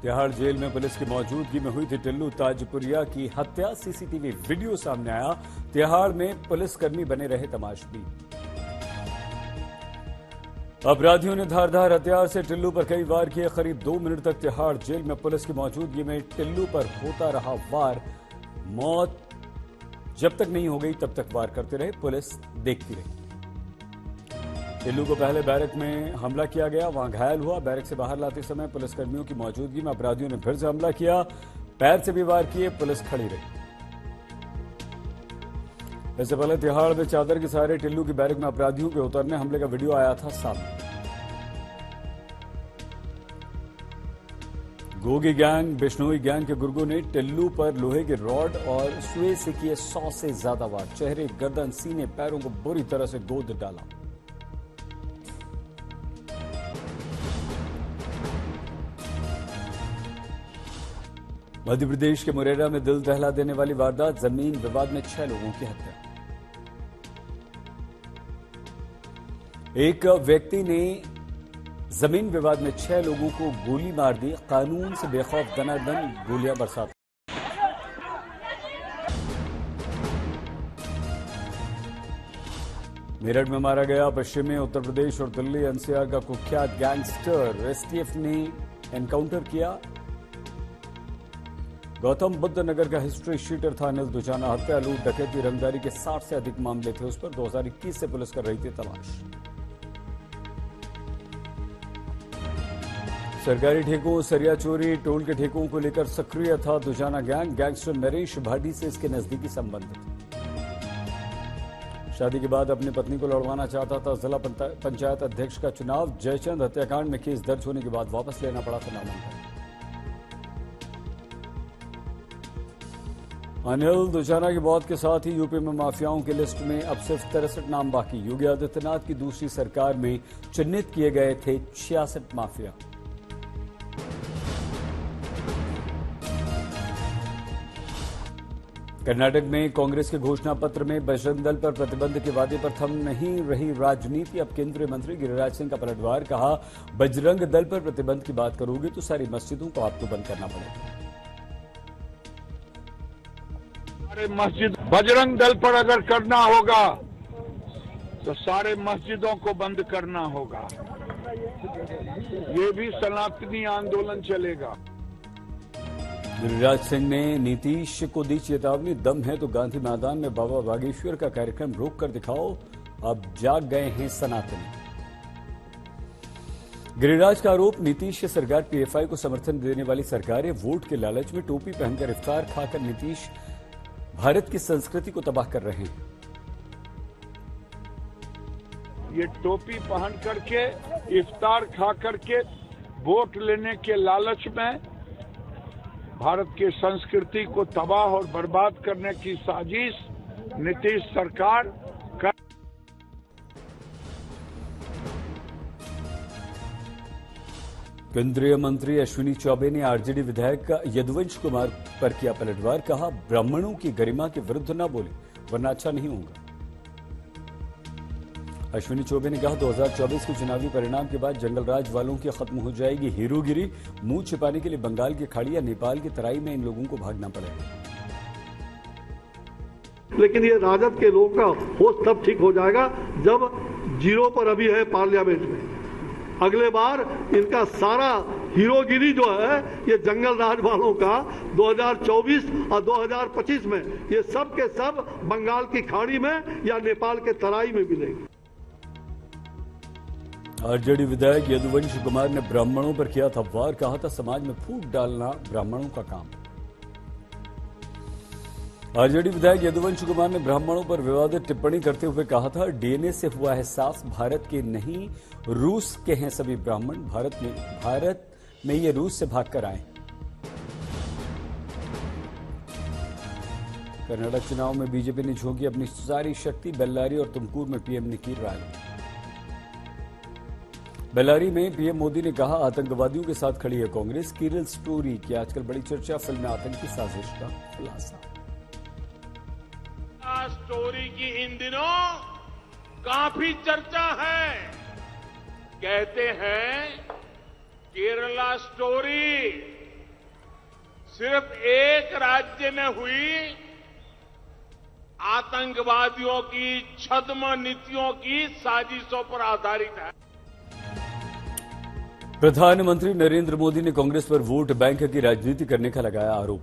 Tihar jail में police की मौजूदगी में हुई थी टिल्लू ताजपुरिया की हत्या। सीसीटीवी वीडियो सामने आया। तिहाड़ में पुलिसकर्मी बने रहे तमाशबीन। अपराधियों ने धारदार हथियार से टिल्लू पर कई वार किए। करीब 2 मिनट तक तिहाड़ जेल में पुलिस की मौजूदगी में टिल्लू पर होता रहा वार। मौत जब तक नहीं हो गई तब तक वार करते रहे। पुलिस देखती रही। टिल्लू को पहले बैरक में हमला किया गया, वहां घायल हुआ। बैरक से बाहर लाते समय पुलिसकर्मियों की मौजूदगी में अपराधियों ने फिर से हमला किया। पैर से भी वार किए। पुलिस खड़ी रही। इससे पहले तिहाड़ में चादर के सहारे टिल्लू की बैरक में अपराधियों के उतरने हमले का वीडियो आया था सामने। गोगी गैंग, बिश्नोई गैंग के गुर्गों ने टिल्लू पर लोहे के रॉड और सुए से किए 100 से ज्यादा वार। चेहरे, गर्दन, सीने, पैरों को बुरी तरह से गोद डाला। मध्य प्रदेश के मुरैना में दिल दहला देने वाली वारदात। जमीन विवाद में 6 लोगों की हत्या। एक व्यक्ति ने जमीन विवाद में 6 लोगों को गोली मार दी। कानून से बेखौफ दनादन गोलियां बरसाती। मेरठ में मारा गया पश्चिमी उत्तर प्रदेश और दिल्ली एनसीआर का कुख्यात गैंगस्टर। एसटीएफ ने एनकाउंटर किया। गौतम बुद्ध नगर का हिस्ट्री शीटर था अनिल दुजाना। हत्या, लूट, डकैती, रंगदारी के 60 से अधिक मामले थे उस पर। 2021 से पुलिस कर रही थी तलाश। सरकारी ठेकों, सरिया चोरी, टोल के ठेकों को लेकर सक्रिय था दुजाना गैंग। गैंगस्टर नरेश भाटी से इसके नजदीकी संबंध थे। शादी के बाद अपनी पत्नी को लड़वाना चाहता था। जिला पंचायत अध्यक्ष का चुनाव। जयचंद हत्याकांड में केस दर्ज होने के बाद वापस लेना पड़ा था नामांकन। अनिल दुजाना की मौत के साथ ही यूपी में माफियाओं की लिस्ट में अब सिर्फ 63 नाम बाकी। योगी आदित्यनाथ की दूसरी सरकार में चिन्हित किए गए थे 66 माफिया। कर्नाटक में कांग्रेस के घोषणा पत्र में बजरंग दल पर प्रतिबंध के वादे पर थम नहीं रही राजनीति। अब केंद्रीय मंत्री गिरिराज सिंह का पलटवार। कहा, बजरंग दल पर प्रतिबंध की बात करोगे तो सारी मस्जिदों को आपको बंद करना पड़ेगा। मस्जिद बजरंग दल पर अगर करना होगा तो सारे मस्जिदों को बंद करना होगा। ये भी सनातनी आंदोलन चलेगा। गिरिराज सिंह ने नीतीश को दी चेतावनी। दम है तो गांधी मैदान में बाबा बागेश्वर का कार्यक्रम रोक कर दिखाओ। अब जाग गए हैं सनातनी। गिरिराज का आरोप, नीतीश की सरकार पीएफआई को समर्थन देने वाली सरकार है। वोट के लालच में टोपी पहनकर इफ्तार खाकर नीतीश भारत की संस्कृति को तबाह कर रहे हैं। ये टोपी पहन करके इफ्तार खा करके वोट लेने के लालच में भारत की संस्कृति को तबाह और बर्बाद करने की साजिश नीतीश सरकार कर। केंद्रीय मंत्री अश्विनी चौबे ने आरजेडी विधायक यदुवंश कुमार पर किया पलटवार। कहा, ब्राह्मणों की गरिमा के विरुद्ध न बोले वरना अच्छा नहीं होगा। अश्विनी चौबे ने कहा, 2024 के चुनावी परिणाम के बाद जंगलराज वालों की खत्म हो जाएगी हीरोगिरी। मुंह छिपाने के लिए बंगाल की खाड़ी या नेपाल की तराई में इन लोगों को भागना पड़ेगा। लेकिन ये राजद के लोगों का होश तब ठीक हो जाएगा जब जीरो पर अभी है पार्लियामेंट में। अगले बार इनका सारा हीरोगिरी जो है ये जंगल राज वालों का 2024 और 2025 में ये सब के सब बंगाल की खाड़ी में या नेपाल के तराई में मिलेंगे। आरजेडी विधायक यदुवंश कुमार ने ब्राह्मणों पर किया था वार। कहा था, समाज में फूट डालना ब्राह्मणों का काम। आरजेडी विधायक यदुवंश कुमार ने ब्राह्मणों पर विवादित टिप्पणी करते हुए कहा था, डीएनए से हुआ है साफ, भारत के नहीं रूस के हैं सभी ब्राह्मण। भारत में ये रूस से भागकर आए। कर्नाटक चुनाव में बीजेपी ने झोंकी अपनी सारी शक्ति। बेल्लारी और तुमकुर में पीएम ने की रैली। बेल्लारी में पीएम मोदी ने कहा, आतंकवादियों के साथ खड़ी है कांग्रेस। कीरल स्टोरी की आजकल बड़ी चर्चा। फिल्म में आतंकी साजिश का खुलासा। स्टोरी की इन दिनों काफी चर्चा है। कहते हैं केरला स्टोरी सिर्फ एक राज्य में हुई आतंकवादियों की छद्म नीतियों की साजिशों पर आधारित है। प्रधानमंत्री नरेंद्र मोदी ने कांग्रेस पर वोट बैंक की राजनीति करने का लगाया आरोप।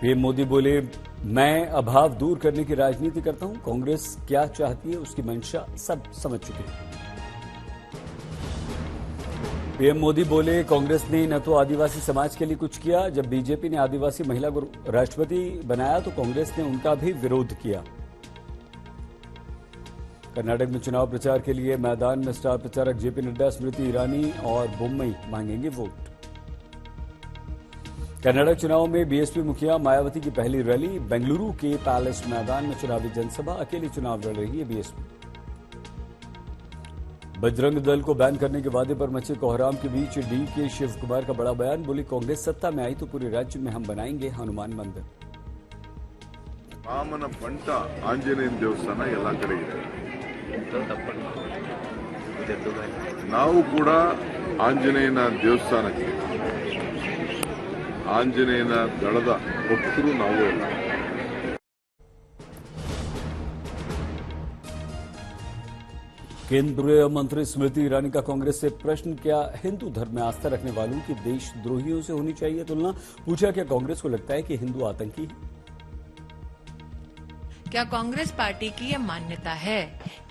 पीएम मोदी बोले, मैं अभाव दूर करने की राजनीति करता हूं। कांग्रेस क्या चाहती है उसकी मंशा सब समझ चुके हैं। पीएम मोदी बोले, कांग्रेस ने न तो आदिवासी समाज के लिए कुछ किया। जब बीजेपी ने आदिवासी महिला को राष्ट्रपति बनाया तो कांग्रेस ने उनका भी विरोध किया। कर्नाटक में चुनाव प्रचार के लिए मैदान में स्टार प्रचारक जेपी नड्डा, स्मृति ईरानी और बोम्मई मांगेंगे वोट। कर्नाटक चुनाव में बीएसपी मुखिया मायावती की पहली रैली। बेंगलुरु के पैलेस मैदान में चुनावी जनसभा। अकेली चुनाव लड़ रही है बीएसपी। बजरंग दल को बैन करने के वादे पर मचे कोहराम के बीच डीके शिव कुमार का बड़ा बयान। बोली, कांग्रेस सत्ता में आई तो पूरे राज्य में हम बनाएंगे हनुमान मंदिर। ರಾಮನ ಬಂಟ ಆಂಜನೇಯನ ದೇವಸ್ಥಾನ ಎಲ್ಲ ಕಡೆ ಇದೆ. ನಾವು ಕೂಡ ಆಂಜನೇಯನ ದೇವಸ್ಥಾನಕ್ಕೆ ಆಂಜನೇಯನ ದಳದ ಭಕ್ತರು ನಾವು ಎಲ್ಲ. केंद्रीय मंत्री स्मृति ईरानी का कांग्रेस से प्रश्न, क्या हिंदू धर्म में आस्था रखने वालों की देशद्रोहियों से होनी चाहिए तुलना। पूछा, क्या कांग्रेस को लगता है कि हिंदू आतंकी है। क्या कांग्रेस पार्टी की यह मान्यता है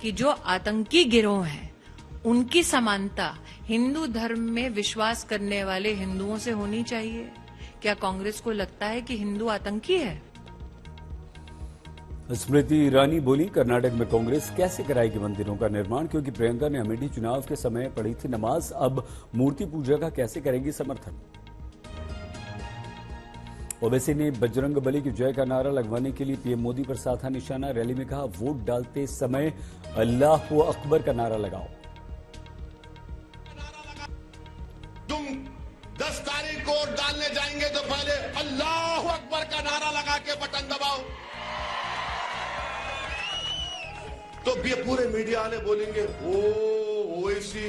कि जो आतंकी गिरोह हैं उनकी समानता हिंदू धर्म में विश्वास करने वाले हिंदुओं से होनी चाहिए। क्या कांग्रेस को लगता है कि हिंदू आतंकी है। स्मृति ईरानी बोली, कर्नाटक में कांग्रेस कैसे कराएगी मंदिरों का निर्माण, क्योंकि प्रियंका ने अमेठी चुनाव के समय पढ़ी थी नमाज, अब मूर्ति पूजा का कैसे करेगी समर्थन। ओवैसी ने बजरंग बली की जय का नारा लगवाने के लिए पीएम मोदी पर साधा निशाना। रैली में कहा, वोट डालते समय अल्लाह अकबर का नारा लगाओ। तुम 10 तारीख को वोट डालने जाएंगे तो पहले अल्लाह अकबर का नारा लगा के बटन दबाओ। तो ये पूरे मीडिया वाले बोलेंगे, ओ ओवैसी।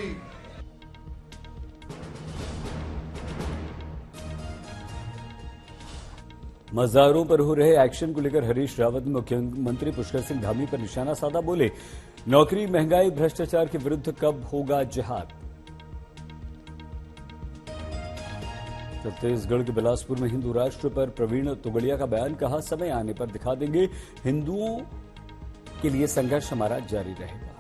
मज़ारों पर हो रहे एक्शन को लेकर हरीश रावत ने मुख्यमंत्री पुष्कर सिंह धामी पर निशाना साधा। बोले, नौकरी, महंगाई, भ्रष्टाचार के विरुद्ध कब होगा जिहाद। छत्तीसगढ़ के बिलासपुर में हिंदू राष्ट्र पर प्रवीण तोगड़िया का बयान। कहा, समय आने पर दिखा देंगे, हिंदुओं के लिए संघर्ष हमारा जारी रहेगा।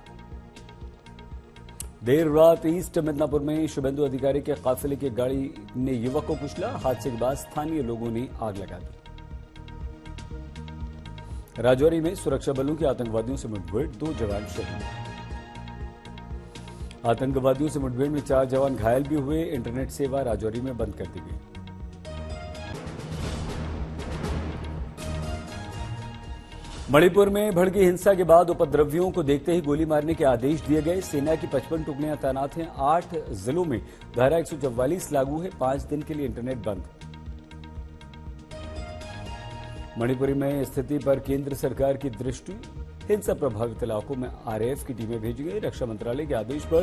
देर रात ईस्ट मिदनापुर में शुभेंदु अधिकारी के काफिले की गाड़ी ने युवक को कुचला। हादसे के बाद स्थानीय लोगों ने आग लगा दी। राजौरी में सुरक्षा बलों की आतंकवादियों से मुठभेड़, 2 जवान शहीद। आतंकवादियों से मुठभेड़ में 4 जवान घायल भी हुए। इंटरनेट सेवा राजौरी में बंद कर दी गई। मणिपुर में भड़की हिंसा के बाद उपद्रवियों को देखते ही गोली मारने के आदेश दिए गए। सेना की 55 टुकड़ियां तैनात हैं। 8 जिलों में धारा 144 लागू है। 5 दिन के लिए इंटरनेट बंद। मणिपुर में स्थिति पर केंद्र सरकार की दृष्टि। हिंसा प्रभावित इलाकों में आरएएफ की टीमें भेजी गई। रक्षा मंत्रालय के आदेश पर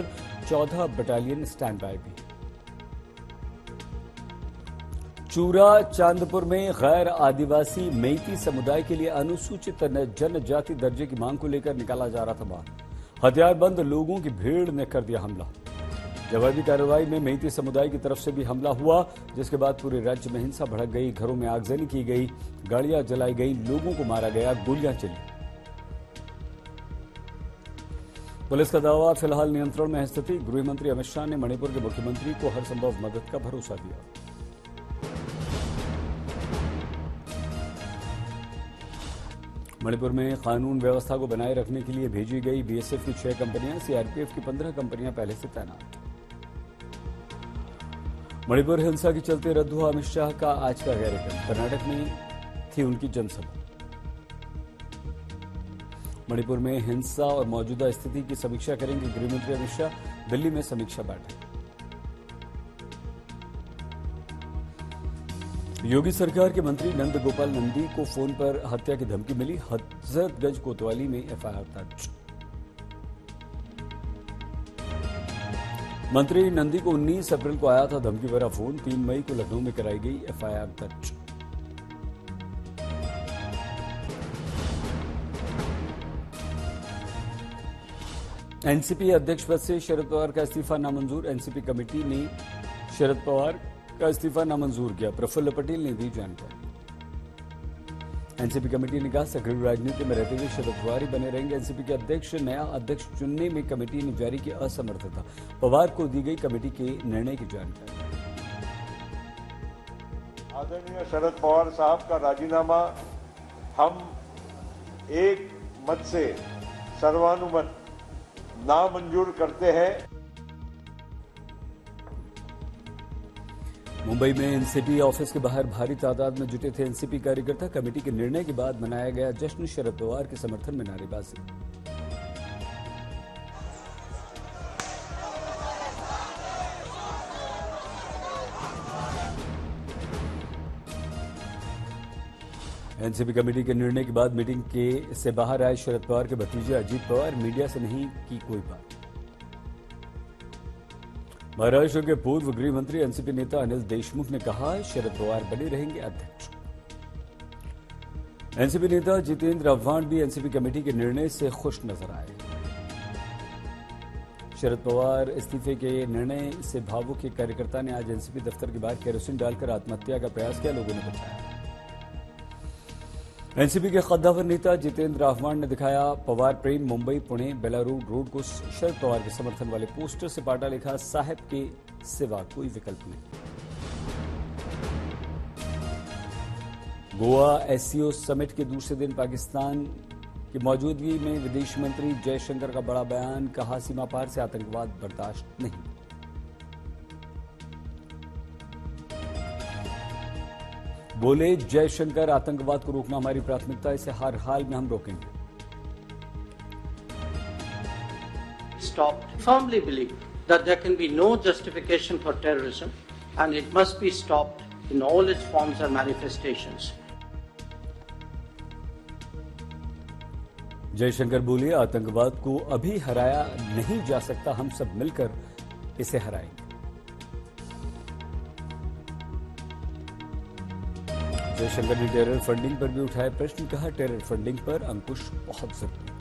14 बटालियन स्टैंड बाय भी। चूरा चांदपुर में गैर आदिवासी मेइती समुदाय के लिए अनुसूचित जनजाति दर्जे की मांग को लेकर निकाला जा रहा था बाहर। हथियारबंद लोगों की भीड़ ने कर दिया हमला। जवाबी कार्रवाई में मेइती समुदाय की तरफ से भी हमला हुआ, जिसके बाद पूरे राज्य में हिंसा भड़क गई। घरों में आगजनी की गई, गाड़ियां जलाई गई, लोगों को मारा गया, गोलियां चली। पुलिस का दावा, फिलहाल नियंत्रण में है स्थिति। गृह मंत्री अमित शाह ने मणिपुर के मुख्यमंत्री को हर संभव मदद का भरोसा दिया। मणिपुर में कानून व्यवस्था को बनाए रखने के लिए भेजी गई बीएसएफ की 6 कंपनियां, सीआरपीएफ की 15 कंपनियां पहले से तैनात। मणिपुर हिंसा के चलते रद्द हुआ अमित शाह का आज का कार्यक्रम। कर्नाटक में थी उनकी जनसभा। मणिपुर में हिंसा और मौजूदा स्थिति की समीक्षा करेंगे गृहमंत्री अमित शाह। दिल्ली में समीक्षा बैठक। योगी सरकार के मंत्री नंद गोपाल नंदी को फोन पर हत्या की धमकी मिली। हजरतगंज कोतवाली में एफआईआर दर्ज। मंत्री नंदी को 19 अप्रैल को आया था धमकी भरा फोन। 3 मई को लखनऊ में कराई गई एफआईआर दर्ज। एनसीपी अध्यक्ष पद से शरद पवार का इस्तीफा नामंजूर। एनसीपी कमेटी ने शरद पवार का इस्तीफा नामंजूर किया। प्रफुल्ल पटेल ने दी जानकारी। एनसीपी कमेटी ने कहा सक्रिय राजनीति में रहते हुए शरद पवार ही बने रहेंगे। एनसीपी के अध्यक्ष नया अध्यक्ष चुनने में कमेटी ने जारी की असमर्थता। पवार को दी गई कमेटी के निर्णय की जानकारी। आदरणीय शरद पवार साहब का राजीनामा हम एक मत से सर्वानुमत नामंजूर करते हैं। मुंबई में एनसीपी ऑफिस के बाहर भारी तादाद में जुटे थे एनसीपी कार्यकर्ता। कमेटी के निर्णय के बाद मनाया गया जश्न। शरद पवार के समर्थन में नारेबाजी। एनसीपी कमेटी के निर्णय के बाद मीटिंग के से बाहर आए शरद पवार के भतीजे अजीत पवार। मीडिया से नहीं की कोई बात। महाराष्ट्र के पूर्व गृह मंत्री एनसीपी नेता अनिल देशमुख ने कहा शरद पवार बने रहेंगे अध्यक्ष। एनसीपी नेता जितेंद्र आव्हाड भी एनसीपी कमेटी के निर्णय से खुश नजर आए। शरद पवार इस्तीफे के निर्णय से भावुक एक कार्यकर्ता ने आज एनसीपी दफ्तर के बाहर केरोसिन डालकर आत्महत्या का प्रयास किया। लोगों ने बचाया। एनसीपी के कद्दावर नेता जितेंद्र आव्हाड ने दिखाया पवार प्रेम। मुंबई पुणे बेलारूर रोड को शरद पवार के समर्थन वाले पोस्टर से पाटा। लिखा साहब के सिवा कोई विकल्प नहीं। गोवा एससीओ समिट के दूसरे दिन पाकिस्तान की मौजूदगी में विदेश मंत्री जयशंकर का बड़ा बयान। कहा सीमा पार से आतंकवाद बर्दाश्त नहीं। बोले जयशंकर आतंकवाद को रोकना हमारी प्राथमिकता। इसे हर हाल में हम रोकेंगे। Stopped. Firmly believe that there can be no justification for terrorism and it must be stopped in all its forms and manifestations. Jaishankar बोले आतंकवाद को अभी हराया नहीं जा सकता। हम सब मिलकर इसे हराएंगे। जयशंकर ने टेरर फंडिंग पर भी उठाया प्रश्न। कहा टेरर फंडिंग पर अंकुश बहुत जरूरी है।